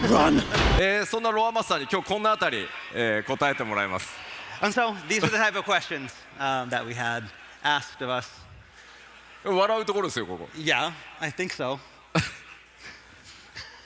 Run. そんなロアマスターに今日こんなあたり、答えてもらいます。And so these are the type of questions that we had asked of us. 笑うところですよここ。Yeah, I think so.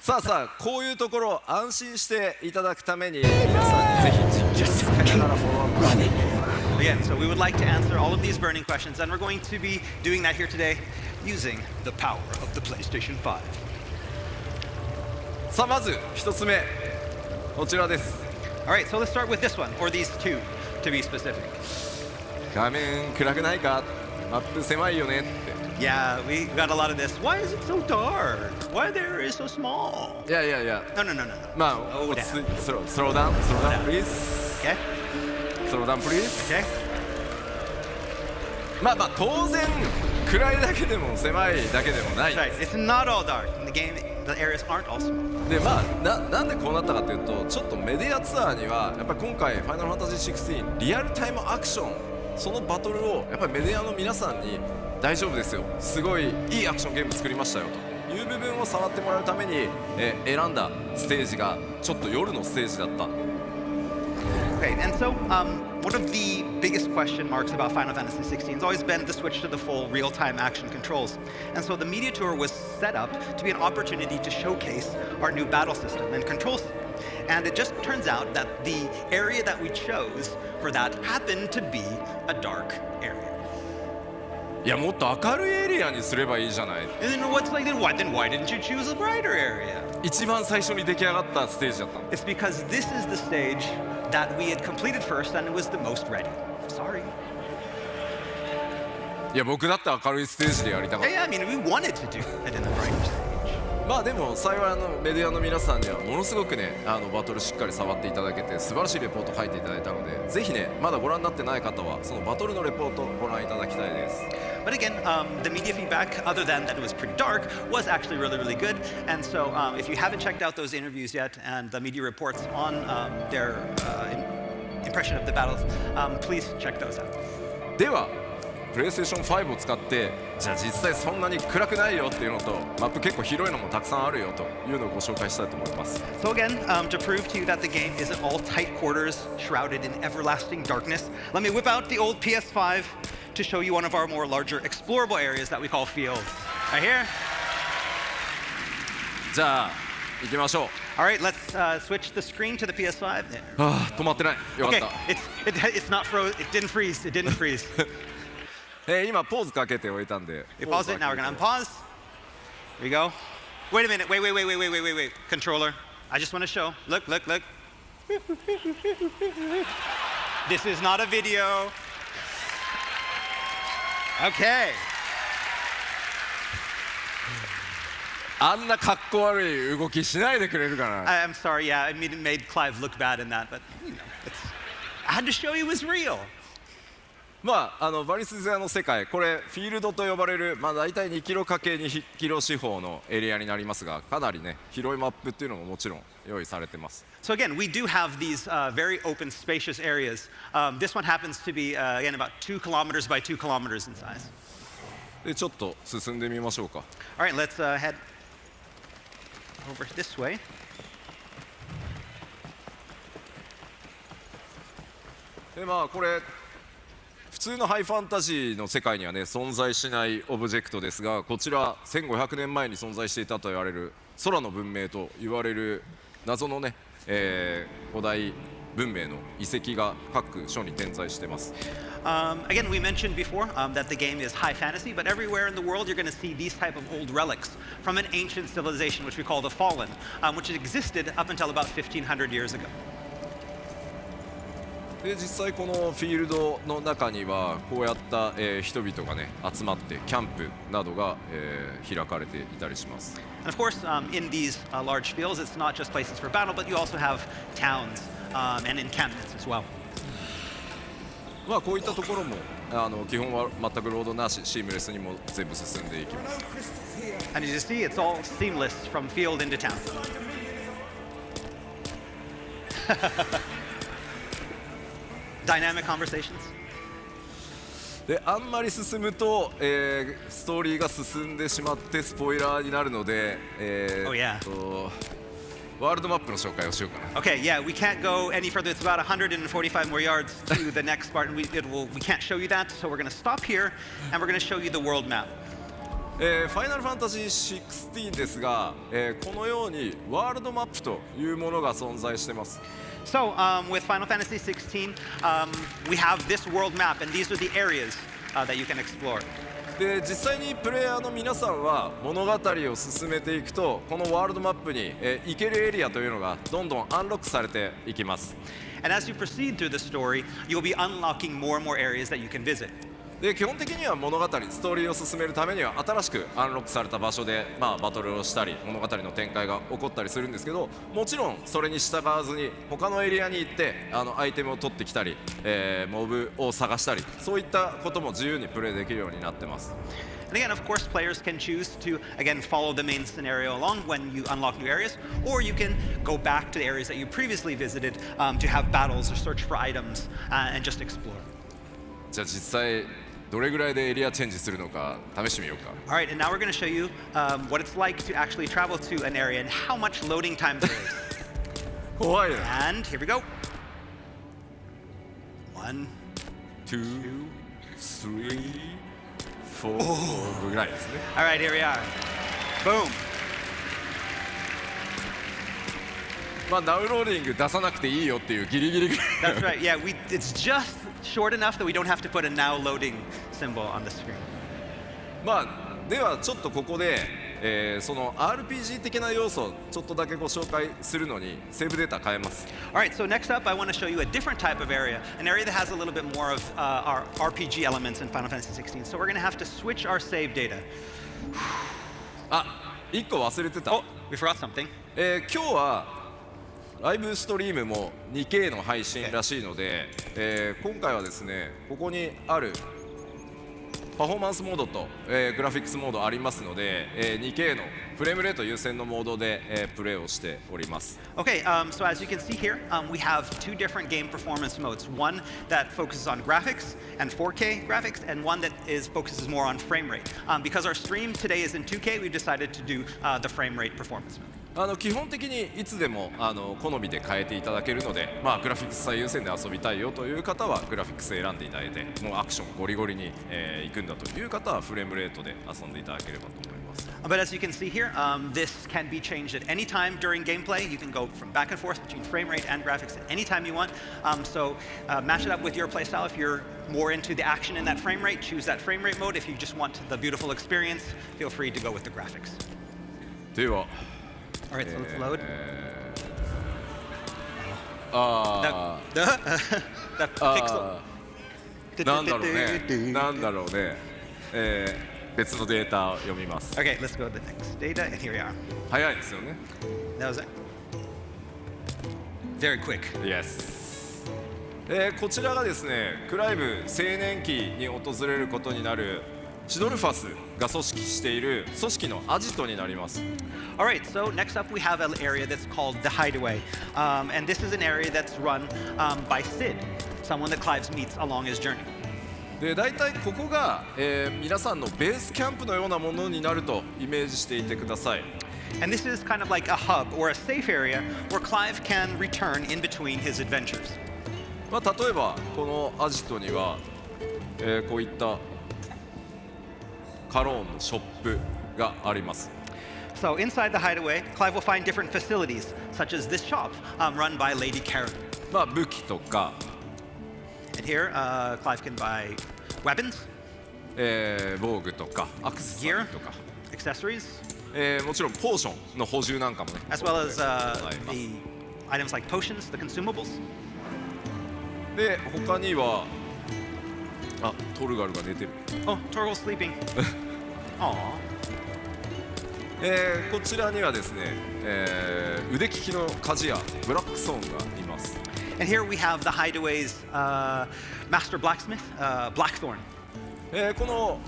さあこういうところを安心していただくために皆さんにぜひ実験使いながらフォローアップしていきます。Again, so we would like to answer all of these burning questions, and we're going to be doing that here today using the power of the PlayStation 5. さあまず一つ目こちらです。 All right, so let's start with this one, or these two, to be specific. 画面暗くないか、マップ狭いよねって。 Yeah, we got a lot of this. Why is it so dark? Why the area is so small? いや No. まあ落ち着いてスローダウン please. Okay. スローダウン please. Okay. まあ当然暗いだけでも狭いだけでもない。 That's right. It's not all dark. In the game, the areas aren't all small. でなんでこうなったかというと、ちょっとメディアツアーにはやっぱり今回ファイナルファンタジー16リアルタイムアクション、そのバトルをやっぱりメディアの皆さんに大丈夫ですよ、すごいいいアクションゲーム作りましたよという部分を触ってもらうために、選んだステージがちょっと夜のステージだった。 Okay, and so one of the biggest question marks about Final Fantasy XVI has always been the switch to the full real-time action controls. And so the media tour was set up to be an opportunity to showcase our new battle system and controls. And it just turns out that the area that we chose for that happened to be a dark area. いやもっと明るいエリアにすればいいじゃない。 And then what's like, then why didn't you choose a brighter area? 一番最初に出来上がったステージだったの。 It's because this is the stage that we had completed first and it was the most ready. Sorry. いや僕だって明るいステージでやりたかった。 Yeah, I mean, we wanted to do it in the brighter stage. まあでも幸いメディアの皆さんにはものすごくねバトルしっかり触っていただけて素晴らしいレポート書いていただいたので、ぜひねまだご覧になってない方はそのバトルのレポートをご覧いただきたいです。 But again, the media feedback, other than that it was pretty dark, was actually really good. And so if you haven't checked out those interviews yet and the media reports on their impression of the battles, please check those out. ではプレイステーション5を使ってじゃあ実際そんなに暗くないよっていうのとマップ結構広いのもたくさんあるよというのをご紹介したいと思います。 So again, to prove to you that the game isn't all tight quarters shrouded in everlasting darkness, let me whip out the old PS5 to show you one of our more larger explorable areas that we call fields. Right here. じゃあ行きましょう。 All right, let's switch the screen to the PS5. There. 止まってない。よかっ Okay, た。 it's not froze. It didn't freeze. It didn't freeze. 今ポーズかけておいたんで。 We pause it. Now we're gonna unpause. Here we go. Wait a minute. Wait. Controller. I just want to show. Look. This is not a video. Okay. あんなかっこ悪い動きしないでくれるかな。 I'm sorry. Yeah, I made Clive look bad in that, but you know, I had to show you it was real. まあバリスゼアの世界、これフィールドと呼ばれる大体2キロ ×2 キロ四方のエリアになりますが、かなりね広いマップっていうのももちろん用意されてます。 So again, we do have these very open, spacious areas. This one happens to be again about 2 kilometers by 2 kilometers in size. でちょっと進んでみましょうか。 All right, let's head over this way. でこれ普通のハイファンタジーの世界にはね存在しないオブジェクトですが、こちら1500年前に存在していたと言われる空の文明と言われる謎のね、古代文明の遺跡が各所に点在しています。 Again, we mentioned before that the game is high fantasy, but everywhere in the world you're going to see these type of old relics from an ancient civilization, which we call the Fallen, which existed up until about 1500 years ago. で実際このフィールドの中にはこうやった、人々がね集まってキャンプなどが、開かれていたりします。 And of course, in these large fields, it's not just places for battle, but you also have towns and encampments as well. こういったところも基本は全くロードなし、シームレスにも全部進んでいきます。 And as you see, it's all seamless from field into town. Dynamic conversations. であんまり進むと、ストーリーが進んでしまってスポイラーになるので、Oh, yeah. ワールドマップの紹介をしようかな。 Okay, yeah, we can't go any further. It's about 145 more yards to the next part, and we can't show you that. So we're going to stop here, and we're going to show you the world map. ファイナルファンタジー16ですが、このようにワールドマップというものが存在してます。 So with Final Fantasy 16, we have this world map, and these are the areas that you can explore. で実際にプレイヤーの皆さんは物語を進めていくとこのワールドマップに、行けるエリアというのがどんどんアンロックされていきます。 And as you proceed through the story, you'll be unlocking more and more areas that you can visit. で基本的には物語ストーリーを進めるためには新しくアンロックされた場所で、バトルをしたり物語の展開が起こったりするんですけど、もちろんそれに従わずに他のエリアに行ってアイテムを取ってきたり、モブを探したりそういったことも自由にプレイできるようになってます。 And again, of course, players can choose to, again, follow the main scenario along when you unlock new areas, or you can go back to the areas that you previously visited to have battles or search for items and just explore. じゃあ実際どれぐらいでエリアチェンジするのか試してみようか。 All right, and now we're going to show you what it's like to actually travel to an area and how much loading time there is. 怖いな。 And here we go. 1, 2, 3, 4ぐらいですね。 All right, here we are. Boom. ダウンローディング出さなくていいよっていうギリギリぐらい。 That's right. Yeah, it's just short enough that we don't have to put a now loading symbol on the screen. ではちょっとここで、その RPG 的な要素をちょっとだけご紹介するのにセーブデータ変えます。 All right, so next up, I want to show you a different type of area, an area that has a little bit more of our RPG elements in Final Fantasy 16. So we're going to have to switch our save data. 1個忘れてた。 Oh, we forgot something. 今日はライブストリームも 2K の配信らしいので、今回はですねここにあるパフォーマンスモードと、グラフィックスモードありますので、2K のフレームレート優先のモードで、プレイをしております。 Okay, so as you can see here, we have two different game performance modes. One that focuses on graphics and 4K graphics, and one that focuses more on frame rate. Because our stream today is in 2K, we've decided to do the frame rate performance mode. 基本的にいつでも好みで変えていただけるので、グラフィックス最優先で遊びたいよという方はグラフィックス選んでいただいて、もうアクションゴリゴリに、行くんだという方はフレームレートで遊んでいただければと思います。 But as you can see here, this can be changed at any time during gameplay. You can go from back and forth between frame rate and graphics at any time you want. So match it up with your playstyle. If you're more into the action in that frame rate, choose that frame rate mode. If you just want the beautiful experience, feel free to go with the graphics. では All right, so let's load. あ The pixel. なんだろうね、別のデータを読みます。 Okay, let's go to the next data, and here we are. 早いですよね。 That was it. Very quick. Yes。こちらがですね、クライブ青年期に訪れることになるシドルファスが組織している組織のアジトになります。 All right, so next up we have an area that's called the Hideaway. And this is an area that's run by Sid, someone that Clive meets along his journey. で大体ここが、皆さんのベースキャンプのようなものになるとイメージしていてください。 And this is kind of like a hub or a safe area where Clive can return in between his adventures. 例えばこのアジトには、こういったカローンのショップがあります。 So inside the Hideaway, Clive will find different facilities, such as this shop run by Lady Karen. 武器とか、 And here, Clive can buy weapons, 防具とかアクセサリ gear, ーとか、 accessories, もちろんポーションの補充なんかもね。 as well as ございます the items like potions, the consumables. で他にはトルガルが寝てる。 Oh, Torgal's sleeping. Aww. こちらにはですね、腕利きの鍛冶屋ブラックソーンがいます。 And here we have the Hideaway's master blacksmith, Blackthorn. この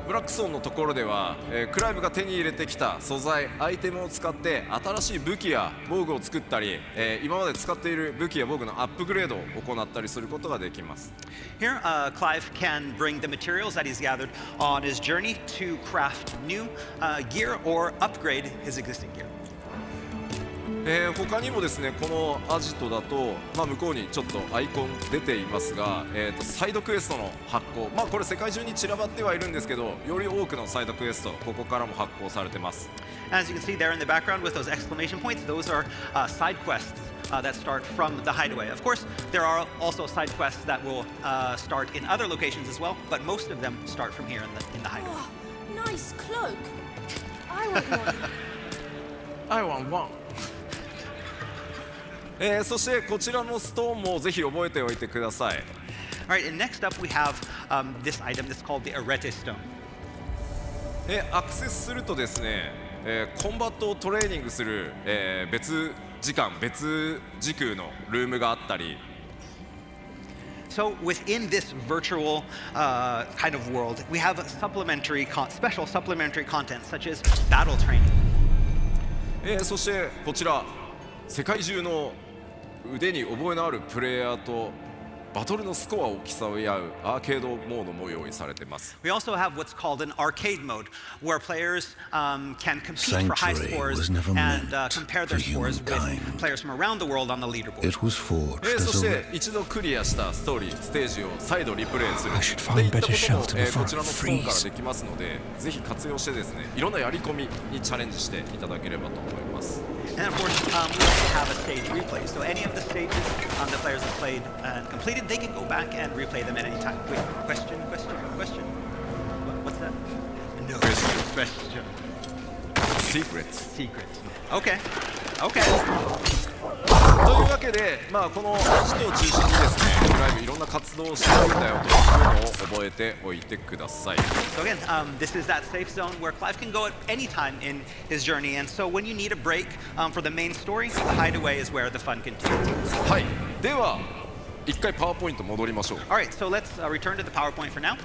ブラックソーンのところでは、クライブが手に入れてきた素材アイテムを使って新しい武器や防具を作ったり、今まで使っている武器や防具のアップグレードを行ったりすることができます。 Here, Clive can bring the materials that he's gathered on his journey to craft new gear or upgrade his existing gear. 他にもですねこのアジトだと、向こうにちょっとアイコン出ていますが、サイドクエストの発行、これ世界中に散らばってはいるんですけど、より多くのサイドクエストここからも発行されてます。 As you can see there in the background with those exclamation points, those are side quests that start from the hideaway. Of course, there are also side quests that will start in other locations as well, but most of them start from here in the hideaway. Oh, nice cloak. I want one. I want one. そしてこちらのストーンもぜひ覚えておいてください。 All right, and next up we have this item that's called the Arete Stone. アクセスするとですね、コンバットをトレーニングする、別時間別時空のルームがあったり、 So within this virtual kind of world, we have special supplementary content such as battle training. そしてこちら世界中の腕に覚えのあるプレイヤーとバトルのスコアを競い合うアーケードモードも用意されています。 We also have what's called an arcade mode, where players can compete for high Sanctuary scores was never and meant compare for their scores with humankind. players from around the world on the leaderboard. It was forged そ as し a て一度クリアしたストーリーステージを再度リプレイする I should ってい find ったこと better も、 shelter before こちらのストーンから freeze. できますので、ぜひ活用してですねいろんなやり込みにチャレンジしていただければと思います。 And of course, we also have a stage replay. So any of the stages the players have played and completed, they can go back and replay them at any time. Wait, question? What's that? No. Question. Secrets Secret. Okay. Okay. というわけで、このアジトを中心にですねライブいろんな活動をしているんだよというのを覚えておいてください。 So again, this is that safe zone where Clive can go at any time in his journey. And so when you need a break for the main story, the hideaway is where the fun continues. はい、では一回パワーポイント戻りましょう。 All right, so let's return to the PowerPoint for now.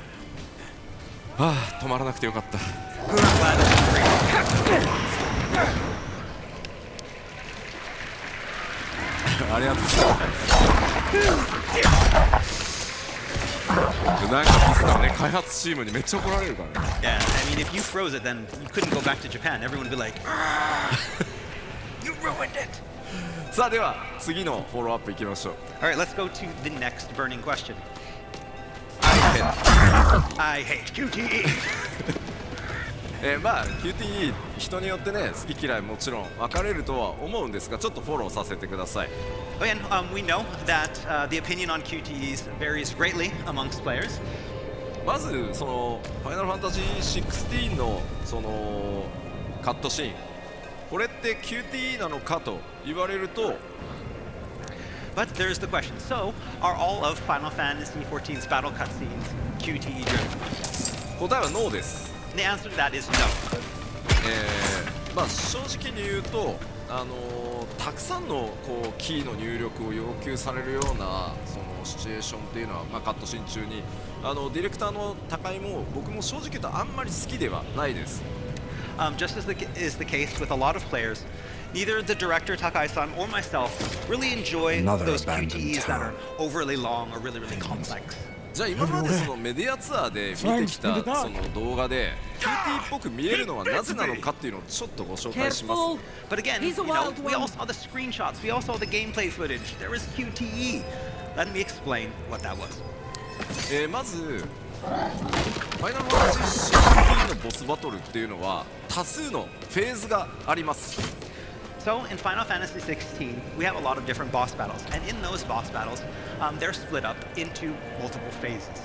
止まらなくてよかった。 I'm glad that it's free. ありがとうございます。なんかミスったらね、開発チームにめっちゃ怒られるからね。Yeah, I mean, if you froze it, then you couldn't go back to Japan. Everyone would be like, you ruined it. さあでは次のフォローアップいきましょう。 All right, let's go to the next burning question. I hate QTE. QTE 人によってね好き嫌いもちろん分かれるとは思うんですが、ちょっとフォローさせてください。 Again, we know that the opinion on QTEs varies greatly amongst players. まずそのファイナルファンタジー16のそのカットシーン、これって QTE なのかと言われると、 But there's the question. So, are all of Final Fantasy XIV's battle cutscenes QTE driven? 答えはノーです。 The answer to that is no. 正直に言うと、たくさんのこうキーの入力を要求されるようなそのシチュエーションっていうのは、カットシーン中にディレクターの高井も僕も正直言うとあんまり好きではないです。 Just as is the case with a lot of players, neither the director Takai-san or myself really enjoy Another those abandoned QTEs that are tower. overly long or really complex. じゃあ今までそのメディアツアーで見てきたその動画で QT っぽく見えるのはなぜなのかっていうのをちょっとご紹介します。 But again, He's a you know, wild we all one. saw the screenshots, we all saw the gameplay footage. There was QTE. Let me explain what that was. まずファイナルファンタジー16のボスバトルっていうのは多数のフェーズがあります。 So in Final Fantasy XVI, we have a lot of different boss battles, and in those boss battles, they're split up into multiple phases.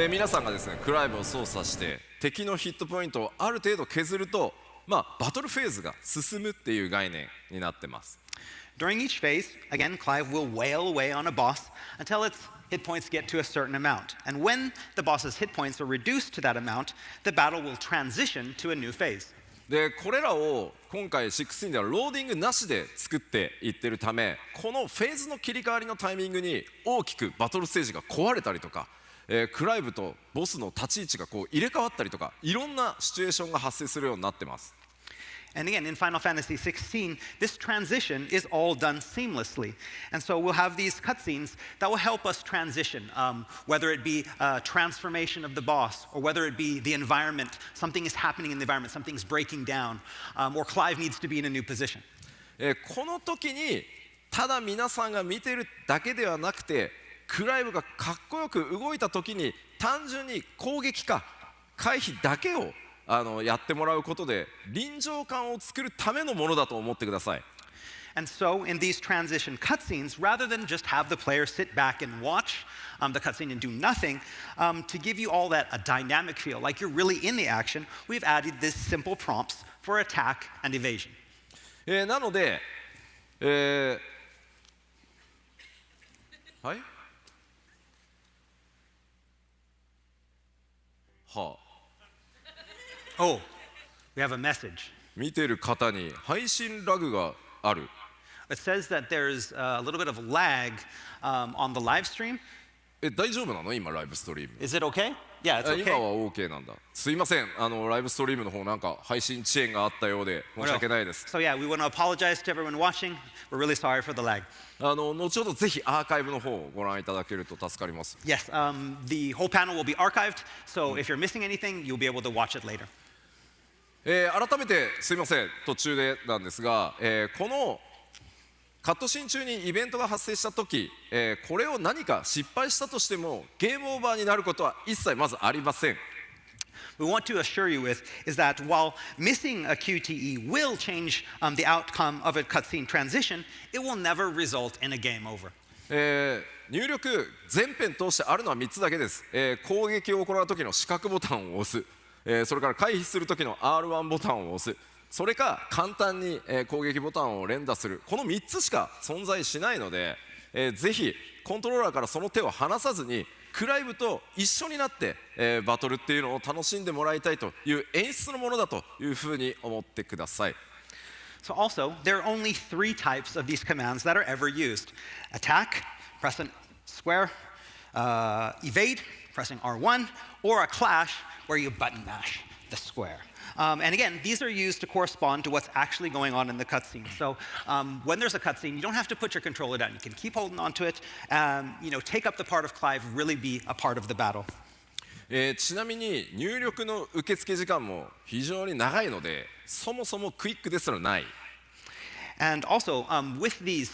皆さんがですねクライブを操作して敵のヒットポイントをある程度削ると、バトルフェーズが進むっていう概念になってます。 During each phase, again, Clive will wail away on a boss until its hit points get to a certain amount. And when the boss's hit points are reduced to that amount, the battle will transition to a new phase. でこれらを今回16ではローディングなしで作っていってるため、このフェーズの切り替わりのタイミングに大きくバトルステージが壊れたりとか、クライブとボスの立ち位置がこう入れ替わったりとか、いろんなシチュエーションが発生するようになってます。 And again, in Final Fantasy XVI, this transition is all done seamlessly. And so we'll have these cutscenes that will help us transition, whether it be a transformation of the boss, or whether it be the environment, something is happening in the environment, something's breaking down, or Clive needs to be in a new position. この時にただ皆さんが見てるだけではなくて、クライブがかっこよく動いた時に単純に攻撃か回避だけをやってもらうことで臨場感を作るためのものだと思ってください。And so, in these transition cutscenes, rather than just have the player sit back and watch the cutscene and do nothing, to give you all that a dynamic feel, like you're really in the action, we've added these simple prompts for attack and evasion. なので、はいはあ、Oh, we have a message. 見てる方に配信ラグがある。It says that there's a little bit of lag on the live stream. 大丈夫なの今ライブストリーム。 Is it okay? Yeah, it's 今 okay. は OK なんだ。すいません、ライブストリームの方なんか配信遅延があったようで申し訳ないです。 So yeah, we want to apologize to everyone watching. We're really sorry for the lag. 後ほどぜひアーカイブの方をご覧いただけると助かります。 Yes, the whole panel will be archived, so if you're missing anything, you'll be able to watch it later. 改めてすいません途中でなんですが、このカットシーン中にイベントが発生した時、これを何か失敗したとしてもゲームオーバーになることは一切まずありません。 We want to assure you with is that while missing a QTE will change the outcome of a cutscene transition, it will never result in a game over. 入力全編通してあるのは3つだけです。攻撃を行う時の四角ボタンを押す、それから回避する時の R1 ボタンを押す、それか簡単に攻撃ボタンを連打する、この3つしか存在しないので、ぜひコントローラーからその手を離さずにクライブと一緒になって、バトルっていうのを楽しんでもらいたいという演出のものだというふうに思ってください。 So also, there are only 3 types of these commands that are ever used. Attack, pressing square, evade, pressing R1, or a clash where you button mash the square. And again, these are used to correspond to what's actually going on in the cutscene. So when there's a cutscene, you don't have to put your controller down. You can keep holding onto it, take up the part of Clive, really be a part of the battle. ちなみに入力の受付時間も非常に長いので、そもそもクイックですらない。 And also, with these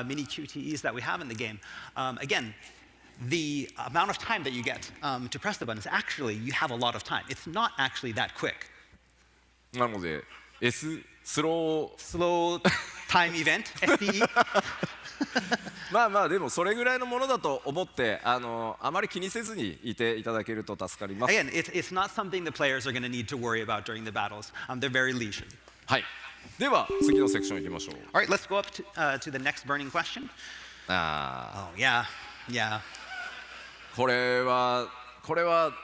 mini QTEs that we have in the game, again, the amount of time that you get to press the button is actually, you have a lot of time. It's not actually that quick. なので スロー Slow time event, STE. まあまあでもそれぐらいのものだと思ってあまり気にせずにいていただけると助かります。 Again, it's not something the players are going to need to worry about during the battles. They're very leisurely. はい。では次のセクション行きましょう。 All right, let's go up to the next burning question. あ Oh, yeah, yeah. これは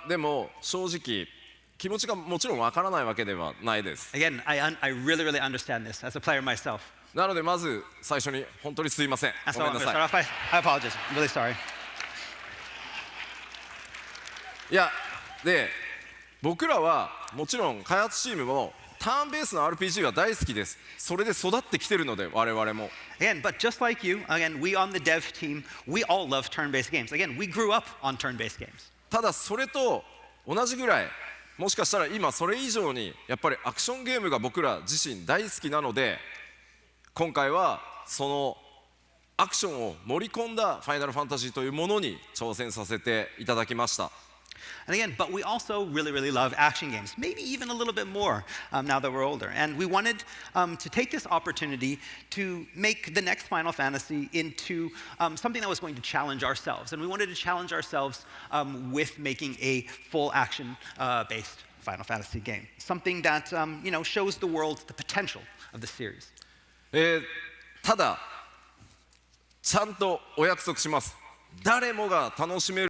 でも正直気持ちがもちろんわからないわけではないです。 Again, I really, really understand this as a player myself. なのでまず最初に本当にすいません。 And ご so めん I'm な going to さい。 start off by, I apologize. I'm really sorry. いやで僕らはもちろん開発チームもターンベースの RPG は大好きです。それで育ってきてるので我々も。 Again, but just like you, again, we on the dev team, we all love turn-based games. Again, we grew up on turn-based games. ただそれと同じぐらいもしかしたら今それ以上にやっぱりアクションゲームが僕ら自身大好きなので今回はそのアクションを盛り込んだファイナルファンタジーというものに挑戦させていただきました。 And again, but we also really, really love action games, maybe even a little bit more now that we're older. And we wanted to take this opportunity to make the next Final Fantasy into something that was going to challenge ourselves. And we wanted to challenge ourselves with making a full action-based Final Fantasy game, something that shows the world the potential of the series. ただちゃんとお約束します。誰もが楽しめる